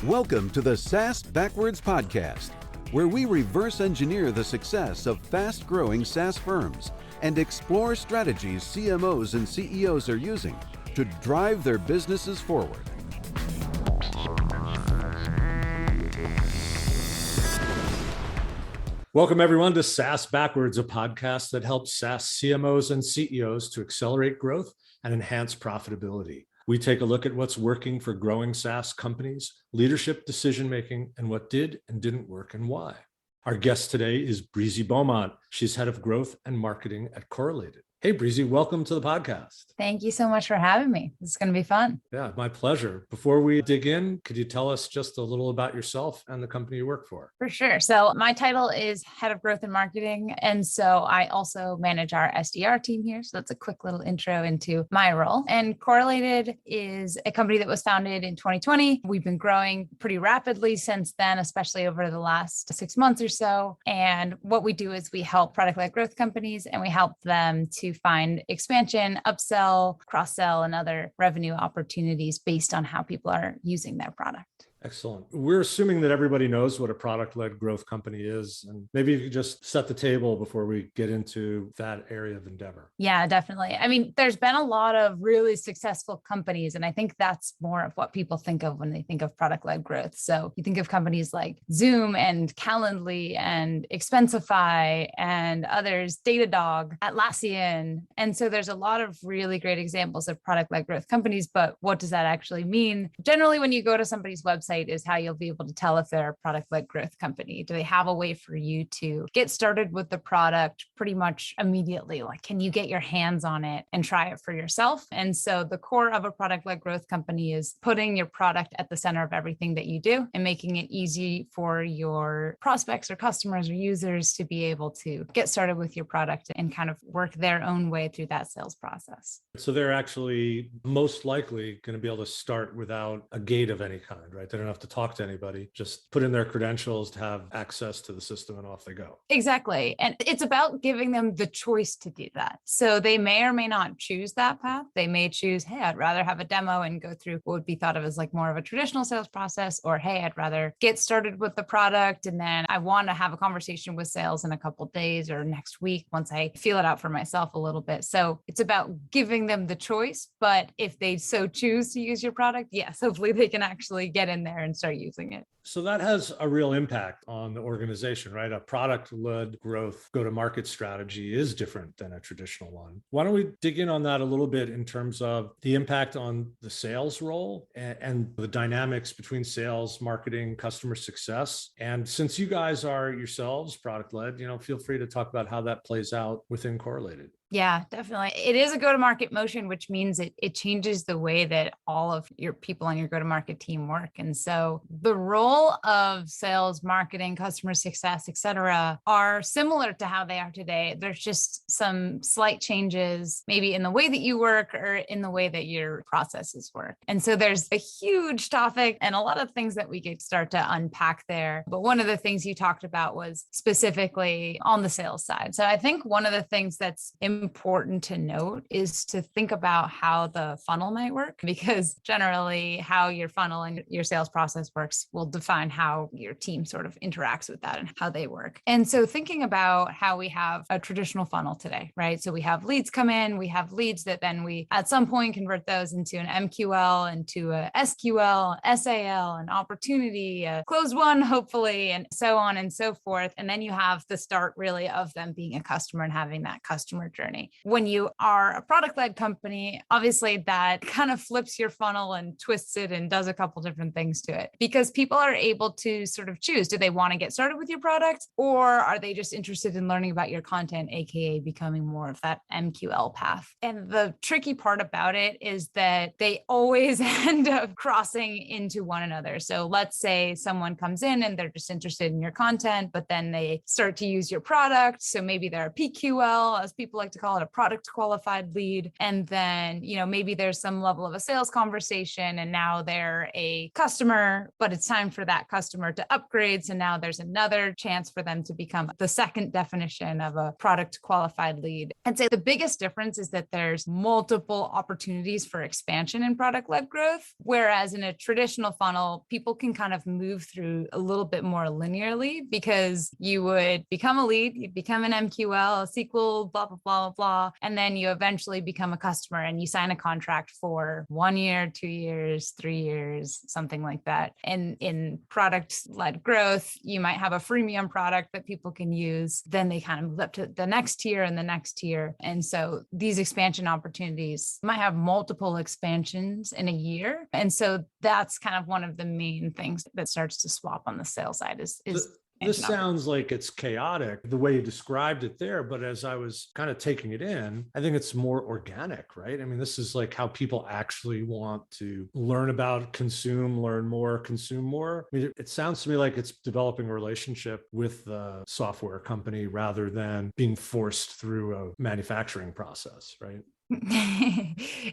Welcome to the SaaS Backwards Podcast, where we reverse engineer the success of fast-growing SaaS firms and explore strategies CMOs and CEOs are using to drive their businesses forward. Welcome, everyone, to SaaS Backwards, a podcast that helps SaaS CMOs and CEOs to accelerate growth and enhance profitability. We take a look at what's working for growing SaaS companies, leadership decision-making, and what did and didn't work and why. Our guest today is Breezy Beaumont. She's head of growth and marketing at Correlated. Hey, Breezy, welcome to the podcast. Thank you so much for having me. This is going to be fun. Yeah, my pleasure. Before we dig in, could you tell us just a little about yourself and the company you work for? For sure. So my title is head of growth and marketing. And so I also manage our SDR team here. So that's a quick little intro into my role. And Correlated is a company that was founded in 2020. We've been growing pretty rapidly since then, especially over the last 6 months or so. And what we do is we help product-led growth companies and we help them to find expansion, upsell, cross-sell, and other revenue opportunities based on how people are using their product. Excellent. We're assuming that everybody knows what a product-led growth company is. And maybe you could just set the table before we get into that area of endeavor. Yeah, definitely. I mean, there's been a lot of really successful companies, and I think that's more of what people think of when they think of product-led growth. So you think of companies like Zoom and Calendly and Expensify and others, Datadog, Atlassian. And so there's a lot of really great examples of product-led growth companies, but what does that actually mean? Generally, when you go to somebody's website, is how you'll be able to tell if they're a product-led growth company. Do they have a way for you to get started with the product pretty much immediately? Like, can you get your hands on it and try it for yourself? And so the core of a product-led growth company is putting your product at the center of everything that you do and making it easy for your prospects or customers or users to be able to get started with your product and kind of work their own way through that sales process. So they're actually most likely going to be able to start without a gate of any kind, right? They don't have to talk to anybody, just put in their credentials to have access to the system and off they go. Exactly. And it's about giving them the choice to do that. So they may or may not choose that path. They may choose, hey, I'd rather have a demo and go through what would be thought of as like more of a traditional sales process, or hey, I'd rather get started with the product and then I want to have a conversation with sales in a couple of days or next week once I feel it out for myself a little bit. So it's about giving them the choice. But if they so choose to use your product, yes, hopefully they can actually get in there and start using it. So that has a real impact on the organization, right? A product-led growth go-to-market strategy is different than a traditional one. Why don't we dig in on that a little bit in terms of the impact on the sales role and the dynamics between sales, marketing, customer success. And since you guys are yourselves product-led, feel free to talk about how that plays out within Correlated. Yeah, definitely. It is a go-to-market motion, which means it changes the way that all of your people on your go-to-market team work. And so the role of sales, marketing, customer success, et cetera, are similar to how they are today. There's just some slight changes, maybe in the way that you work or in the way that your processes work. And so there's a huge topic and a lot of things that we could start to unpack there. But one of the things you talked about was specifically on the sales side. So I think one of the things that's important to note is to think about how the funnel might work, because generally how your funnel and your sales process works will define how your team sort of interacts with that and how they work. And so thinking about how we have a traditional funnel today, right? So we have leads come in, we have leads that then we at some point convert those into an MQL, into a SQL, SAL, an opportunity, a closed one, hopefully, and so on and so forth. And then you have the start really of them being a customer and having that customer journey. When you are a product-led company, obviously that kind of flips your funnel and twists it and does a couple different things to it, because people are able to sort of choose, do they want to get started with your product, or are they just interested in learning about your content, AKA becoming more of that MQL path? And the tricky part about it is that they always end up crossing into one another. So let's say someone comes in and they're just interested in your content, but then they start to use your product. So maybe they're a PQL, as people like to call it, a product qualified lead. And then, maybe there's some level of a sales conversation and now they're a customer customer, but it's time for that customer to upgrade. So now there's another chance for them to become the second definition of a product qualified lead. I'd say the biggest difference is that there's multiple opportunities for expansion in product-led growth, whereas in a traditional funnel, people can kind of move through a little bit more linearly because you would become a lead, you become an MQL, a SQL, blah, blah, blah, blah, and then you eventually become a customer and you sign a contract for 1 year, 2 years, 3 years, something like that. And in product-led growth, you might have a freemium product that people can use. Then they kind of move up to the next tier and the next tier. And so these expansion opportunities might have multiple expansions in a year. And so that's kind of one of the main things that starts to swap on the sales side is this sounds like it's chaotic the way you described it there, but as I was kind of taking it in, I think it's more organic, right? I mean, this is like how people actually want to learn about, learn more, consume more. I mean, it sounds to me like it's developing a relationship with the software company rather than being forced through a manufacturing process, right?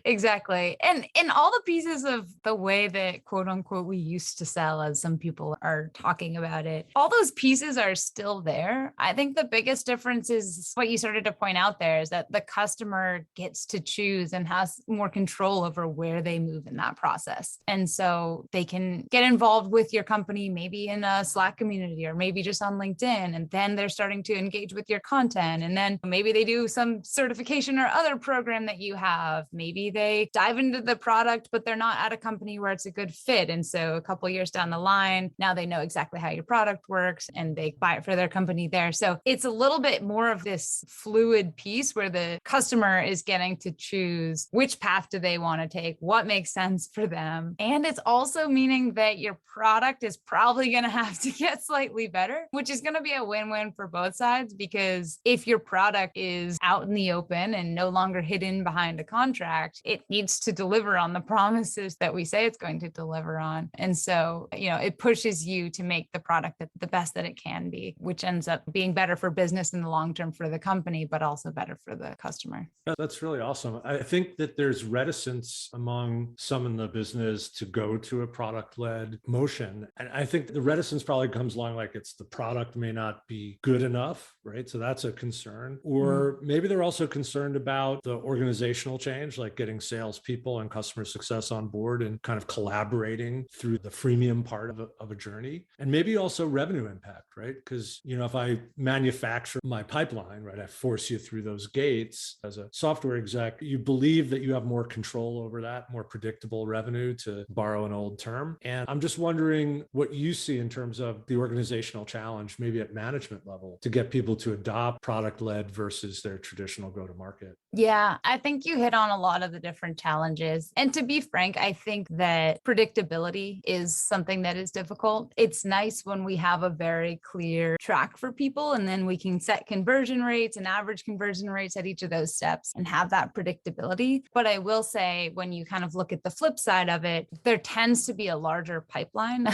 Exactly. And in all the pieces of the way that quote unquote we used to sell, as some people are talking about it, all those pieces are still there. I think the biggest difference is what you started to point out there is that the customer gets to choose and has more control over where they move in that process. And so they can get involved with your company, maybe in a Slack community or maybe just on LinkedIn. And then they're starting to engage with your content. And then maybe they do some certification or other program that you have. Maybe they dive into the product, but they're not at a company where it's a good fit. And so a couple of years down the line, now they know exactly how your product works and they buy it for their company there. So it's a little bit more of this fluid piece where the customer is getting to choose which path do they want to take, what makes sense for them. And it's also meaning that your product is probably going to have to get slightly better, which is going to be a win-win for both sides, because if your product is out in the open and no longer hidden behind a contract, it needs to deliver on the promises that we say it's going to deliver on. And so, it pushes you to make the product the best that it can be, which ends up being better for business in the long term for the company, but also better for the customer. That's really awesome. I think that there's reticence among some in the business to go to a product-led motion. And I think the reticence probably comes along like it's the product may not be good enough, right? So that's a concern. Or maybe they're also concerned about the organizational change, like getting salespeople and customer success on board and kind of collaborating through the freemium part of a journey. And maybe also revenue impact, right? Because, if I manufacture my pipeline, right, I force you through those gates as a software exec, you believe that you have more control over that, more predictable revenue, to borrow an old term. And I'm just wondering what you see in terms of the organizational challenge, maybe at management level, to get people to adopt product-led versus their traditional go-to-market. Yeah, I think you hit on a lot of the different challenges. And to be frank, I think that predictability is something that is difficult. It's nice when we have a very clear track for people, and then we can set conversion rates and average conversion rates at each of those steps and have that predictability. But I will say, when you kind of look at the flip side of it, there tends to be a larger pipeline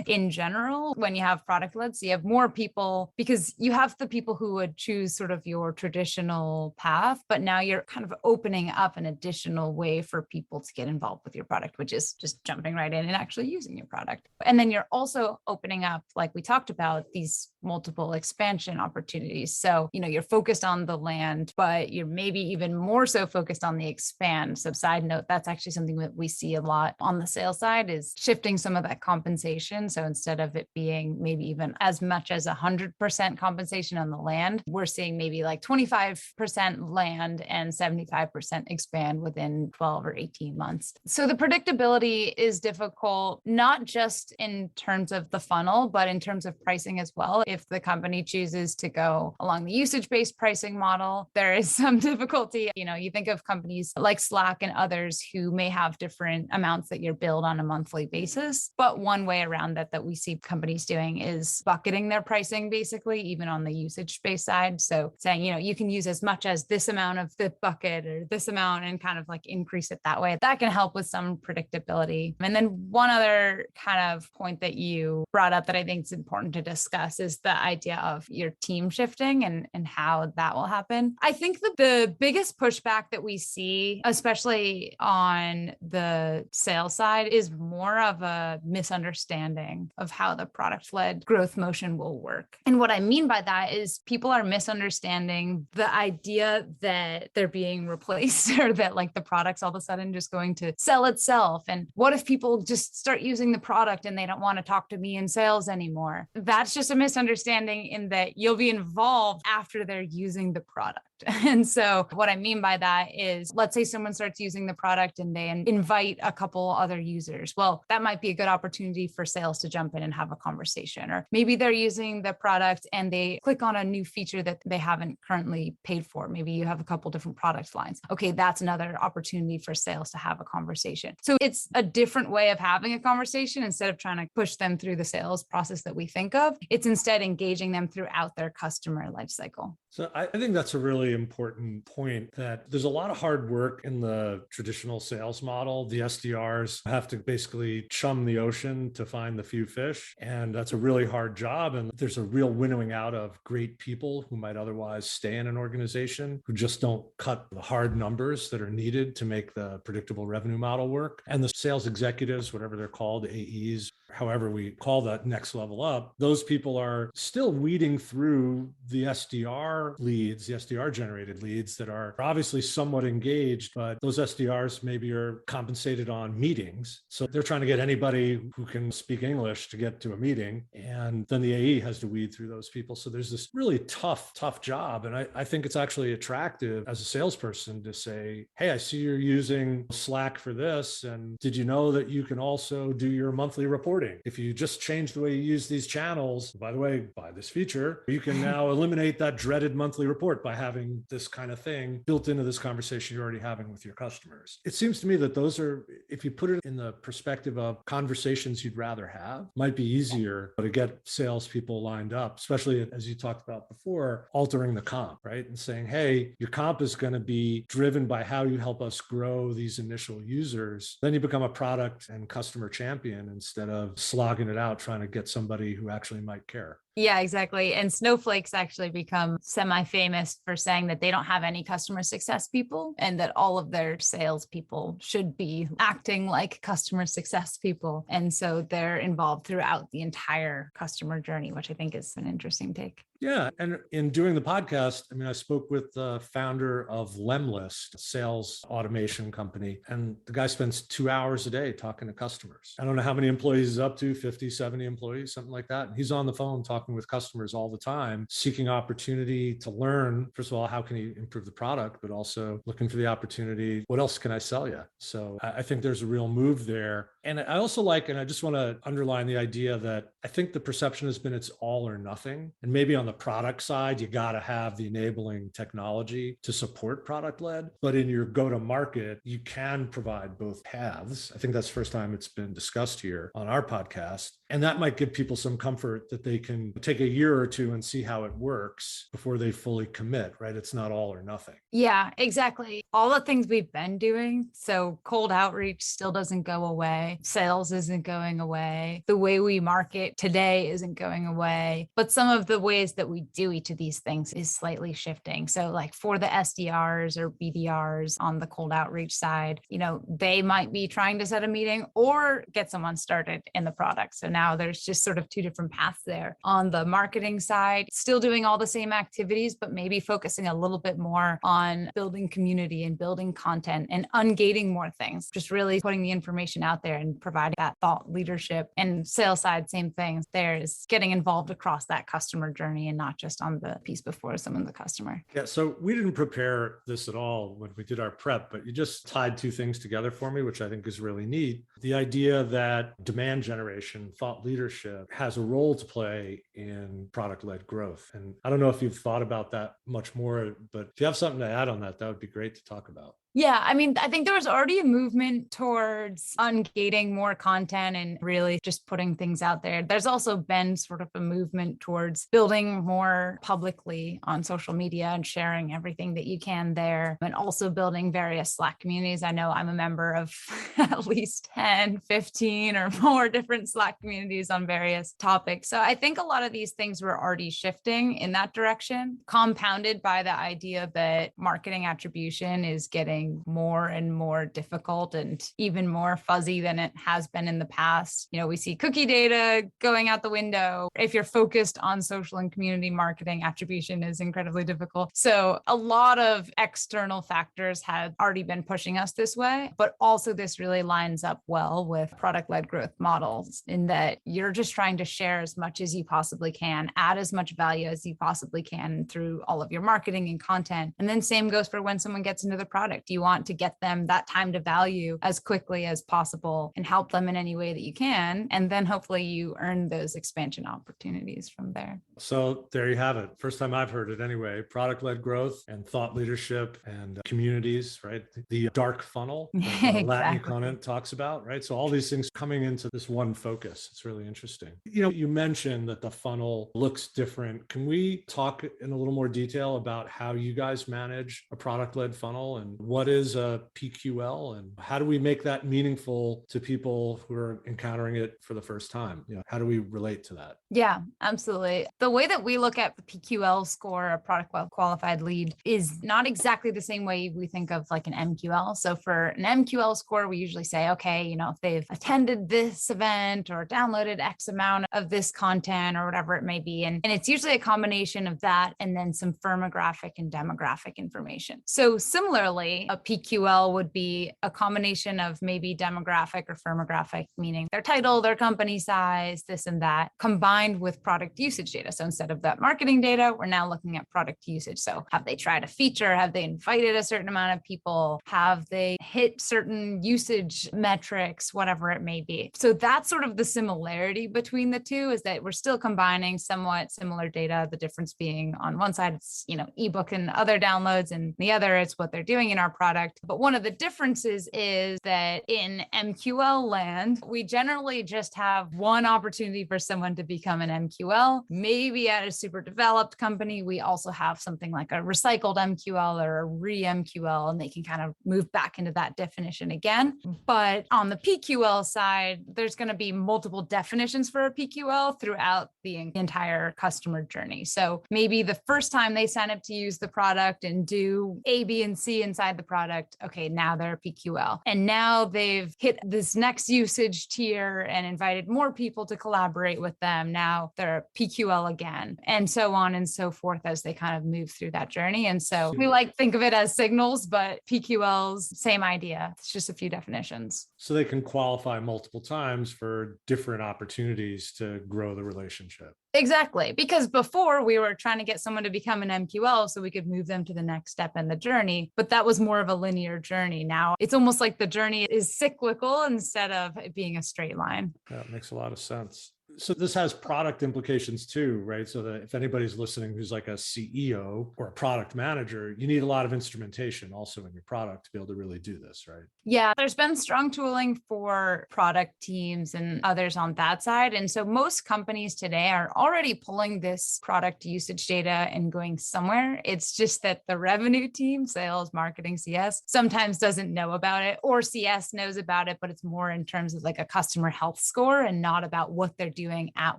in general when you have product-led. So you have more people, because you have the people who would choose sort of your traditional path, but now you're kind of opening up an additional way for people to get involved with your product, which is just jumping right in and actually using your product. And then you're also opening up, like we talked about, these multiple expansion opportunities. So, you're focused on the land, but you're maybe even more so focused on the expand. So side note, that's actually something that we see a lot on the sales side, is shifting some of that compensation. So instead of it being maybe even as much as 100% compensation on the land, we're seeing maybe like 25% land and 75% expand within 12 or 18 months. So the predictability is difficult, not just in terms of the funnel, but in terms of pricing as well. If the company chooses to go along the usage-based pricing model, there is some difficulty. You think of companies like Slack and others who may have different amounts that you're billed on a monthly basis. But one way around that we see companies doing is bucketing their pricing, basically, even on the usage-based side. So saying, you can use as much as this amount of the bucket or this amount and kind of like increase it that way. That can help with some predictability. And then one other kind of point that you brought up that I think is important to discuss is the idea of your team shifting and how that will happen. I think the biggest pushback that we see, especially on the sales side, is more of a misunderstanding of how the product-led growth motion will work. And what I mean by that is people are misunderstanding the idea that they're being replaced or that like the product's all of a sudden just going to sell itself. And what if people just start using the product and they don't want to talk to me in sales anymore? That's just a misunderstanding in that you'll be involved after they're using the product. And so what I mean by that is, let's say someone starts using the product and they invite a couple other users. Well, that might be a good opportunity for sales to jump in and have a conversation. Or maybe they're using the product and they click on a new feature that they haven't currently paid for. Maybe you have a couple different product lines. Okay, that's another opportunity for sales to have a conversation. So it's a different way of having a conversation. Instead of trying to push them through the sales process that we think of, it's instead engaging them throughout their customer lifecycle. So I think that's a really important point, that there's a lot of hard work in the traditional sales model. The SDRs have to basically chum the ocean to find the few fish. And that's a really hard job. And there's a real winnowing out of great people who might otherwise stay in an organization, who just don't cut the hard numbers that are needed to make the predictable revenue model work. And the sales executives, whatever they're called, AEs, however we call that next level up, those people are still weeding through the SDR leads, the SDR generated leads that are obviously somewhat engaged, but those SDRs maybe are compensated on meetings. So they're trying to get anybody who can speak English to get to a meeting. And then the AE has to weed through those people. So there's this really tough job. And I think it's actually attractive as a salesperson to say, hey, I see you're using Slack for this. And did you know that you can also do your monthly reporting? If you just change the way you use these channels, by the way, buy this feature, you can now eliminate that dreaded monthly report by having this kind of thing built into this conversation you're already having with your customers. It seems to me that those are, if you put it in the perspective of conversations you'd rather have, might be easier to get salespeople lined up, especially as you talked about before, altering the comp, right? And saying, hey, your comp is going to be driven by how you help us grow these initial users. Then you become a product and customer champion instead of slogging it out trying to get somebody who actually might care. Yeah, exactly. And Snowflake's actually become semi-famous for saying that they don't have any customer success people and that all of their sales people should be acting like customer success people. And so they're involved throughout the entire customer journey, which I think is an interesting take. Yeah. And in doing the podcast, I mean, I spoke with the founder of Lemlist, a sales automation company, and the guy spends 2 hours a day talking to customers. I don't know how many employees he's up to, 50, 70 employees, something like that. And he's on the phone talking with customers all the time, seeking opportunity to learn, first of all, how can he improve the product, but also looking for the opportunity, what else can I sell you? So I think there's a real move there. And I also like, and I just want to underline the idea that I think the perception has been it's all or nothing. And maybe on the product side, you got to have the enabling technology to support product led, but in your go-to-market, you can provide both paths. I think that's the first time it's been discussed here on our podcast. And that might give people some comfort that they can take a year or two and see how it works before they fully commit, right? It's not all or nothing. Yeah, exactly. All the things we've been doing. So cold outreach still doesn't go away. Sales isn't going away. The way we market today isn't going away. But some of the ways that we do each of these things is slightly shifting. So like for the SDRs or BDRs on the cold outreach side, they might be trying to set a meeting or get someone started in the product. So now there's just sort of two different paths there. On the marketing side, still doing all the same activities, but maybe focusing a little bit more on building community and building content and ungating more things, just really putting the information out there and providing that thought leadership. And sales side, same thing. There's getting involved across that customer journey and not just on the piece before someone's the customer. Yeah. So we didn't prepare this at all when we did our prep, but you just tied two things together for me, which I think is really neat. The idea that demand generation, thought leadership has a role to play in product-led growth. And I don't know if you've thought about that much more, but if you have something to add on that, that would be great to talk about. Yeah, I mean, I think there was already a movement towards ungating more content and really just putting things out there. There's also been sort of a movement towards building more publicly on social media and sharing everything that you can there, and also building various Slack communities. I know I'm a member of at least 10, 15 or more different Slack communities on various topics. So I think a lot of these things were already shifting in that direction, compounded by the idea that marketing attribution is getting more and more difficult and even more fuzzy than it has been in the past. We see cookie data going out the window. If you're focused on social and community marketing, attribution is incredibly difficult. So a lot of external factors had already been pushing us this way, but also this really lines up well with product-led growth models in that you're just trying to share as much as you possibly can, add as much value as you possibly can through all of your marketing and content. And then same goes for when someone gets into the product. You want to get them that time to value as quickly as possible and help them in any way that you can. And then hopefully you earn those expansion opportunities from there. So there you have it. First time I've heard it anyway. Product-led growth and thought leadership and communities, right? The dark funnel that Exactly. Latin Content talks about, right? So all these things coming into this one focus. It's really interesting. You mentioned that the funnel looks different. Can we talk in a little more detail about how you guys manage a product-led funnel and what is a PQL and how do we make that meaningful to people who are encountering it for the first time? How do we relate to that? Yeah, absolutely. The way that we look at the PQL score, a product qualified lead, is not exactly the same way we think of like an MQL. So for an MQL score, we usually say, okay, if they've attended this event or downloaded X amount of this content or whatever it may be. And it's usually a combination of that and then some firmographic and demographic information. So similarly, a PQL would be a combination of maybe demographic or firmographic, meaning their title, their company size, this and that, combined with product usage data. So instead of that marketing data, we're now looking at product usage. So have they tried a feature? Have they invited a certain amount of people? Have they hit certain usage metrics, whatever it may be? So that's sort of the similarity between the two, is that we're still combining somewhat similar data. The difference being on one side, it's, ebook and other downloads, and the other, it's what they're doing in our product. But one of the differences is that in MQL land, we generally just have one opportunity for someone to become an MQL. Maybe at a super developed company, we also have something like a recycled MQL or a re-MQL, and they can kind of move back into that definition again. But on the PQL side, there's going to be multiple definitions for a PQL throughout the entire customer journey. So maybe the first time they sign up to use the product and do A, B, and C inside the product, okay, now they're a PQL. And now they've hit this next usage tier and invited more people to collaborate with them. Now they're a PQL again, and so on and so forth as they kind of move through that journey. And so we think of it as signals, but PQLs, same idea. It's just a few definitions. So they can qualify multiple times for different opportunities to grow the relationship. Exactly. Because before we were trying to get someone to become an MQL so we could move them to the next step in the journey, but that was more of a linear journey. Now it's almost like the journey is cyclical instead of it being a straight line. That makes a lot of sense. So this has product implications too, right? So that if anybody's listening who's like a CEO or a product manager, you need a lot of instrumentation also in your product to be able to really do this, right? Yeah, there's been strong tooling for product teams and others on that side. And so most companies today are already pulling this product usage data and going somewhere. It's just that the revenue team, sales, marketing, CS, sometimes doesn't know about it, or CS knows about it, but it's more in terms of like a customer health score and not about what they're doing at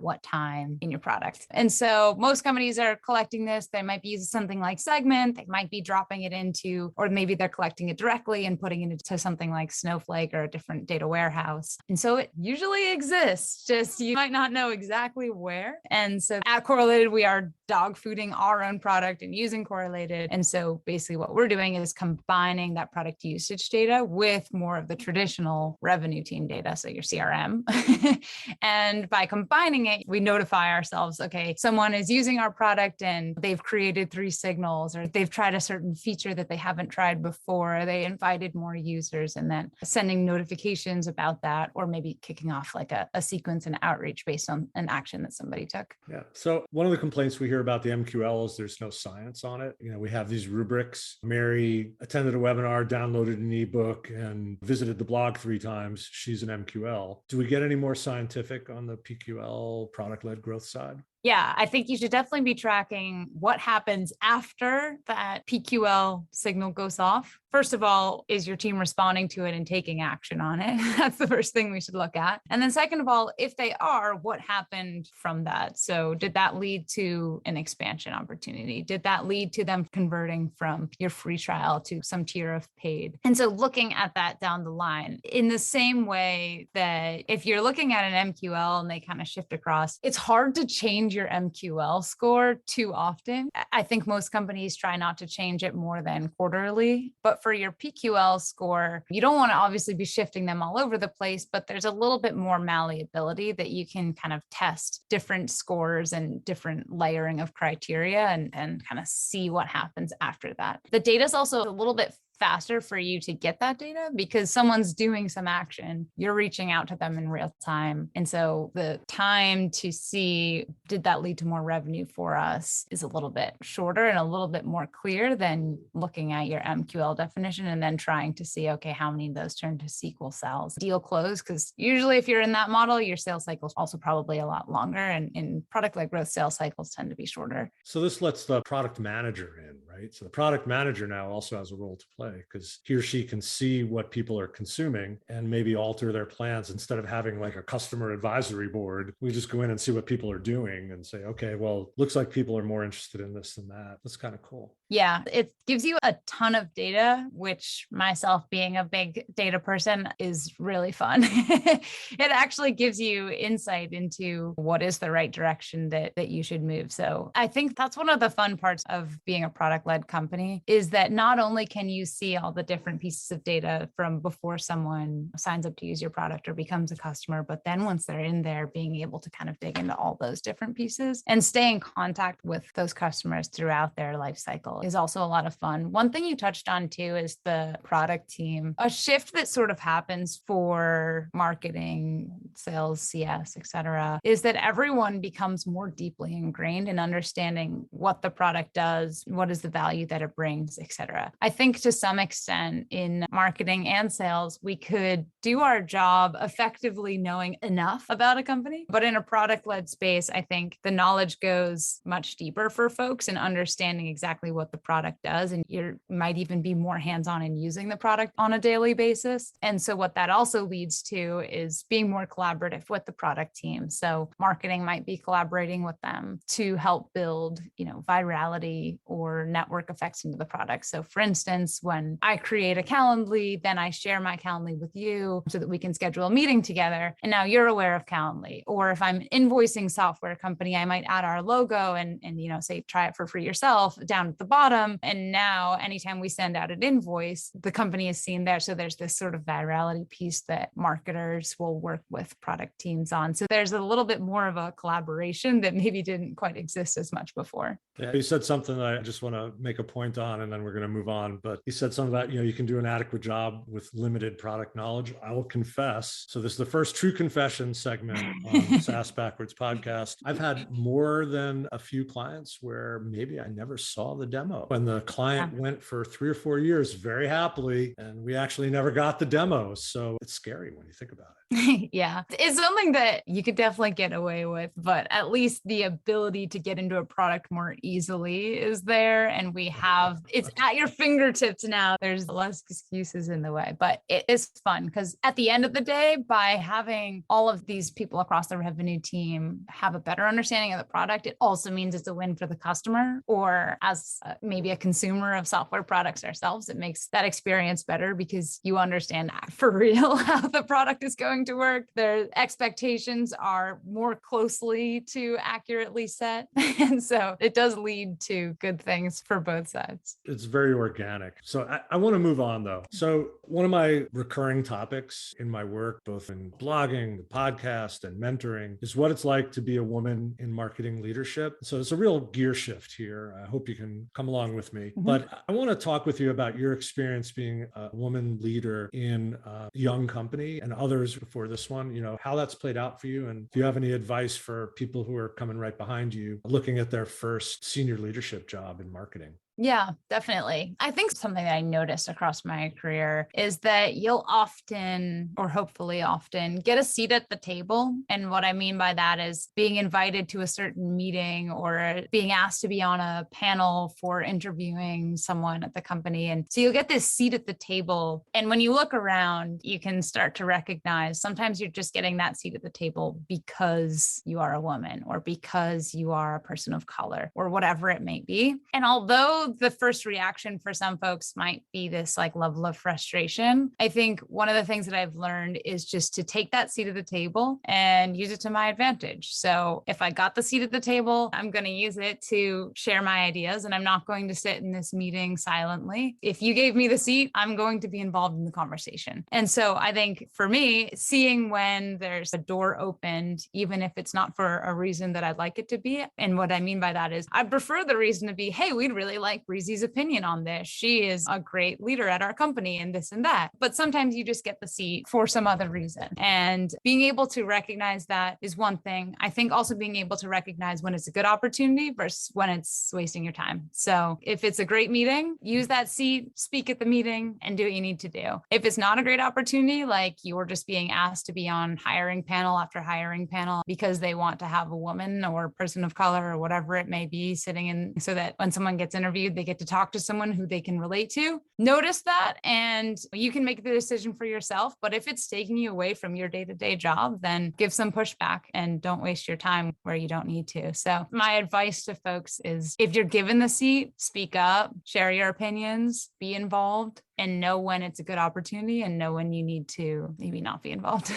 what time in your product. And so most companies are collecting this. They might be using something like Segment. They might be dropping it into, or maybe they're collecting it directly and putting it into something like Snowflake or a different data warehouse. And so it usually exists, just you might not know exactly where. And so at Correlated, we are dog fooding our own product and using Correlated. And so basically what we're doing is combining that product usage data with more of the traditional revenue team data, so your CRM. And by combining it, we notify ourselves, okay, someone is using our product and they've created 3 signals, or they've tried a certain feature that they haven't tried before, or they invited more users, and then sending notifications about that, or maybe kicking off like a sequence and outreach based on an action that somebody took. Yeah. So one of the complaints we hear about the MQL is there's no science on it. We have these rubrics. Mary attended a webinar, downloaded an ebook, and visited the blog 3 times. She's an MQL. Do we get any more scientific on the PQL, product-led growth side? Yeah, I think you should definitely be tracking what happens after that PQL signal goes off. First of all, is your team responding to it and taking action on it? That's the first thing we should look at. And then second of all, if they are, what happened from that? So did that lead to an expansion opportunity? Did that lead to them converting from your free trial to some tier of paid? And so looking at that down the line, in the same way that if you're looking at an MQL and they kind of shift across, it's hard to change your MQL score too often. I think most companies try not to change it more than quarterly, but for your PQL score, you don't want to obviously be shifting them all over the place, but there's a little bit more malleability that you can kind of test different scores and different layering of criteria and kind of see what happens after that. The data is also a little bit faster for you to get that data because someone's doing some action, you're reaching out to them in real time. And so the time to see, did that lead to more revenue for us, is a little bit shorter and a little bit more clear than looking at your MQL definition and then trying to see, okay, how many of those turn to SQL sales, deal close? Because usually if you're in that model, your sales cycle is also probably a lot longer, and in product-led growth, sales cycles tend to be shorter. So this lets the product manager in, right? So the product manager now also has a role to play because he or she can see what people are consuming and maybe alter their plans. Instead of having like a customer advisory board, we just go in and see what people are doing and say, okay, well, looks like people are more interested in this than that. That's kind of cool. Yeah, it gives you a ton of data, which myself being a big data person is really fun. It actually gives you insight into what is the right direction that you should move. So I think that's one of the fun parts of being a product-led company is that not only can you see all the different pieces of data from before someone signs up to use your product or becomes a customer, but then once they're in there, being able to kind of dig into all those different pieces and stay in contact with those customers throughout their life cycle is also a lot of fun. One thing you touched on too is the product team. A shift that sort of happens for marketing, sales, CS, et cetera, is that everyone becomes more deeply ingrained in understanding what the product does, what is the value that it brings, et cetera. I think to some extent in marketing and sales, we could do our job effectively knowing enough about a company. But in a product-led space, I think the knowledge goes much deeper for folks in understanding exactly what the product does. And you might even be more hands-on in using the product on a daily basis. And so what that also leads to is being more collaborative with the product team. So marketing might be collaborating with them to help build, virality or network effects into the product. So for instance, when I create a Calendly, then I share my Calendly with you so that we can schedule a meeting together. And now you're aware of Calendly. Or if I'm invoicing software company, I might add our logo and say, try it for free yourself down at the bottom. And now anytime we send out an invoice, the company is seen there. So there's this sort of virality piece that marketers will work with product teams on. So there's a little bit more of a collaboration that maybe didn't quite exist as much before. Yeah, you said something that I just want to make a point on, and then we're going to move on. But you said something about, you can do an adequate job with limited product knowledge. I will confess. So this is the first true confession segment on the SaaS Backwards podcast. I've had more than a few clients where maybe I never saw the demo. When the client went for 3 or 4 years very happily, and we actually never got the demo. So it's scary when you think about it. Yeah, it's something that you could definitely get away with, but at least the ability to get into a product more easily is there. And it's at your fingertips now. There's less excuses in the way, but it is fun because at the end of the day, by having all of these people across the revenue team have a better understanding of the product, it also means it's a win for the customer, or as maybe a consumer of software products ourselves, it makes that experience better because you understand for real how the product is going going to work. Their expectations are more closely to accurately set. And so it does lead to good things for both sides. It's very organic. So I want to move on though. So one of my recurring topics in my work, both in blogging, the podcast, and mentoring, is what it's like to be a woman in marketing leadership. So it's a real gear shift here. I hope you can come along with me. Mm-hmm. But I want to talk with you about your experience being a woman leader in a young company and others before this one, how that's played out for you. And if you have any advice for people who are coming right behind you, looking at their first senior leadership job in marketing. Yeah, definitely. I think something that I noticed across my career is that you'll often, or hopefully often, get a seat at the table. And what I mean by that is being invited to a certain meeting or being asked to be on a panel for interviewing someone at the company. And so you'll get this seat at the table. And when you look around, you can start to recognize sometimes you're just getting that seat at the table because you are a woman or because you are a person of color or whatever it may be. And although the first reaction for some folks might be this like level of frustration, I think one of the things that I've learned is just to take that seat at the table and use it to my advantage. So if I got the seat at the table, I'm going to use it to share my ideas, and I'm not going to sit in this meeting silently. If you gave me the seat, I'm going to be involved in the conversation. And so I think for me, seeing when there's a door opened, even if it's not for a reason that I'd like it to be. And what I mean by that is I prefer the reason to be, hey, we'd really like Breezy's opinion on this. She is a great leader at our company and this and that. But sometimes you just get the seat for some other reason. And being able to recognize that is one thing. I think also being able to recognize when it's a good opportunity versus when it's wasting your time. So if it's a great meeting, use that seat, speak at the meeting, and do what you need to do. If it's not a great opportunity, like you're just being asked to be on hiring panel after hiring panel because they want to have a woman or a person of color or whatever it may be sitting in, so that when someone gets interviewed, they get to talk to someone who they can relate to. Notice that, and you can make the decision for yourself. But if it's taking you away from your day-to-day job, then give some pushback and don't waste your time where you don't need to. So my advice to folks is if you're given the seat, speak up, share your opinions, be involved, and know when it's a good opportunity and know when you need to maybe not be involved.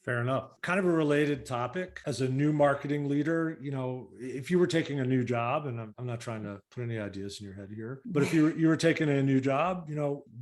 Fair enough. Kind of a related topic. As a new marketing leader, if you were taking a new job, and I'm not trying to put any ideas in your head here, but if you were taking a new job,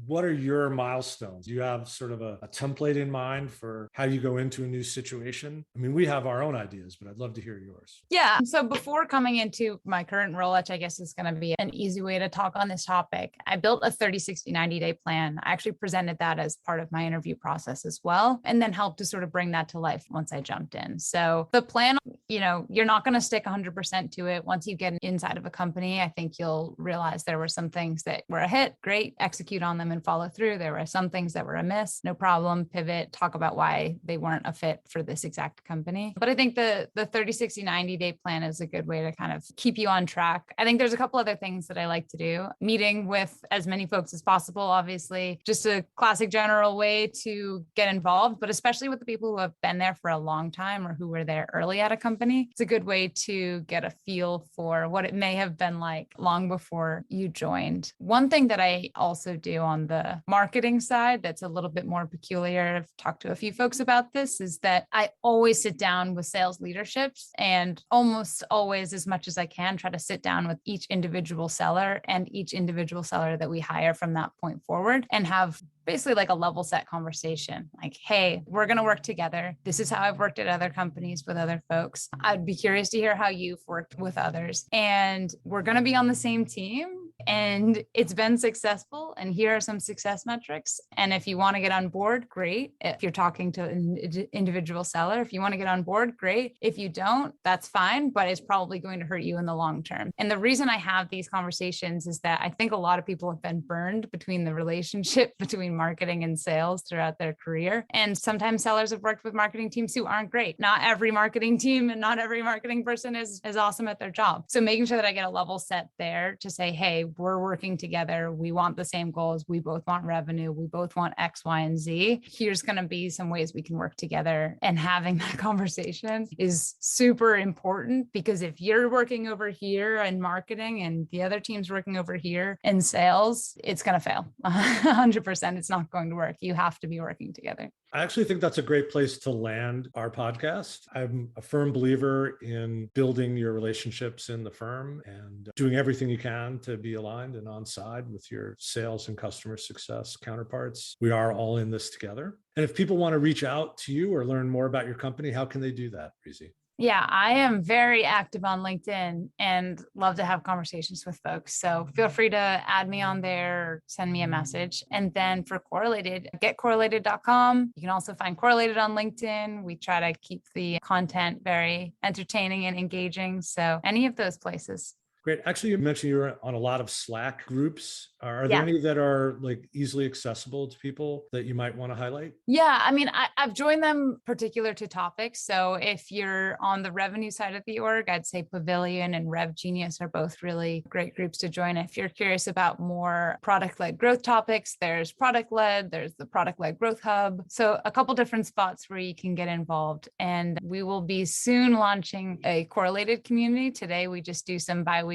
what are your milestones? Do you have sort of a template in mind for how you go into a new situation? I mean, we have our own ideas, but I'd love to hear yours. Yeah. So before coming into my current role, which I guess is going to be an easy way to talk on this topic, I built a 30, 60, 90-day plan. I actually presented that as part of my interview process as well, and then helped to sort of bring that to life once I jumped in. So the plan, you're not going to stick 100% to it. Once you get inside of a company, I think you'll realize there were some things that were a hit, great, execute on them and follow through. There were some things that were a miss, no problem, pivot, talk about why they weren't a fit for this exact company. But I think the 30, 60, 90-day plan is a good way to kind of keep you on track. I think there's a couple other things that I like to do. Meeting with as many folks as possible, obviously, just a classic general way to get involved, but especially with the people who have been there for a long time or who were there early at a company. It's a good way to get a feel for what it may have been like long before you joined. One thing that I also do on the marketing side that's a little bit more peculiar, I've talked to a few folks about this, is that I always sit down with sales leaderships and almost always, as much as I can, try to sit down with each individual seller and each individual seller that we hire from that point forward and have basically like a level set conversation. Like, hey, we're going to work together. This is how I've worked at other companies with other folks. I'd be curious to hear how you've worked with others. And we're going to be on the same team. And it's been successful. And here are some success metrics. And if you want to get on board, great. If you're talking to an individual seller, if you want to get on board, great. If you don't, that's fine, but it's probably going to hurt you in the long term. And the reason I have these conversations is that I think a lot of people have been burned between the relationship between marketing and sales throughout their career. And sometimes sellers have worked with marketing teams who aren't great. Not every marketing team and not every marketing person is awesome at their job. So making sure that I get a level set there to say, hey, we're working together. We want the same goals. We both want revenue. We both want X, Y, and Z. Here's going to be some ways we can work together. And having that conversation is super important, because if you're working over here in marketing and the other team's working over here in sales, it's going to fail. 100%. It's not going to work. You have to be working together. I actually think that's a great place to land our podcast. I'm a firm believer in building your relationships in the firm and doing everything you can to be aligned and on side with your sales and customer success counterparts. We are all in this together. And if people want to reach out to you or learn more about your company, how can they do that, Breezy? Yeah, I am very active on LinkedIn and love to have conversations with folks. So feel free to add me on there, or send me a message. And then for Correlated, getcorrelated.com. You can also find Correlated on LinkedIn. We try to keep the content very entertaining and engaging. So any of those places. Great. Actually, you mentioned you're on a lot of Slack groups. Are there Yeah. any that are like easily accessible to people that you might want to highlight? Yeah, I mean, I've joined them particular to topics. So if you're on the revenue side of the org, I'd say Pavilion and Rev Genius are both really great groups to join. If you're curious about more product-led growth topics, there's product-led, there's the product-led growth hub. So a couple different spots where you can get involved. And we will be soon launching a Correlated community. Today, we just do some bi-weekly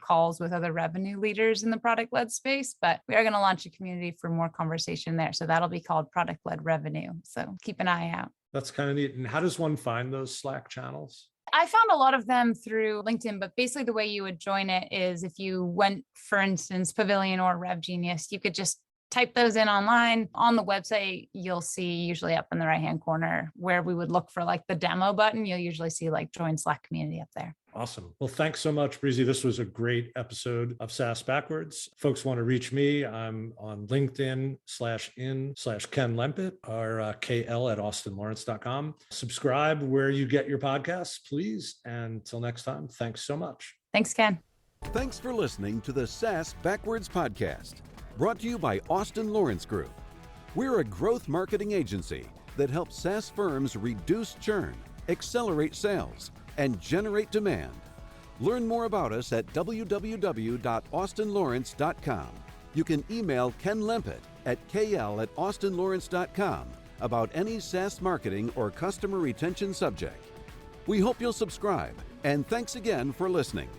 calls with other revenue leaders in the product-led space, but we are going to launch a community for more conversation there. So that'll be called Product-Led Revenue. So keep an eye out. That's kind of neat. And how does one find those Slack channels? I found a lot of them through LinkedIn, but basically the way you would join it is if you went, for instance, Pavilion or Rev Genius, you could just type those in online. On the website, you'll see usually up in the right-hand corner where we would look for like the demo button. You'll usually see like join Slack community up there. Awesome. Well, thanks so much, Breezy. This was a great episode of SaaS Backwards. Folks want to reach me. I'm on LinkedIn/in/Ken Lempit or KL@austinlawrence.com. Subscribe where you get your podcasts, please. And until next time, thanks so much. Thanks, Ken. Thanks for listening to the SaaS Backwards podcast, brought to you by Austin Lawrence Group. We're a growth marketing agency that helps SaaS firms reduce churn, accelerate sales, and generate demand. Learn more about us at www.austinlawrence.com. You can email Ken Lempit at kl@austinlawrence.com about any SaaS marketing or customer retention subject. We hope you'll subscribe, and thanks again for listening.